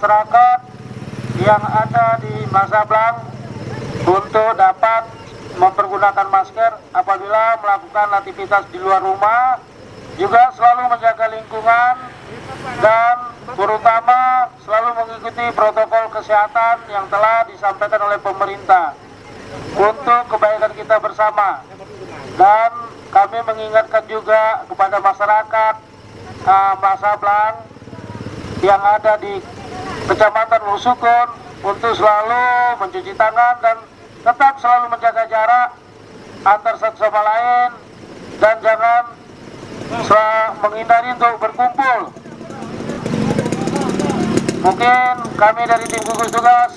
masyarakat yang ada di Masablang untuk dapat mempergunakan masker apabila melakukan aktivitas di luar rumah, juga selalu menjaga lingkungan dan terutama selalu mengikuti protokol kesehatan yang telah disampaikan oleh pemerintah untuk kebaikan kita bersama. Dan kami mengingatkan juga kepada masyarakat Masablang yang ada di Kecamatan Usukun untuk selalu mencuci tangan dan tetap selalu menjaga jarak antar satu sama lain dan jangan menghindari untuk berkumpul. Mungkin kami dari tim gugus tugas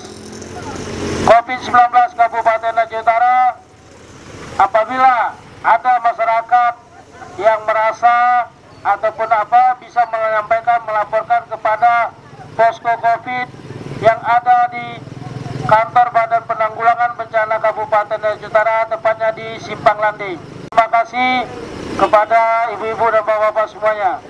COVID-19 Kabupaten Aceh Utara, apabila ada masyarakat yang merasa ataupun bisa melaporkan kepada posko COVID yang ada di kantor Badan Penanggulangan Bencana Kabupaten Aceh Utara, tepatnya di Simpang Lande. Terima kasih kepada ibu-ibu dan bapak-bapak semuanya.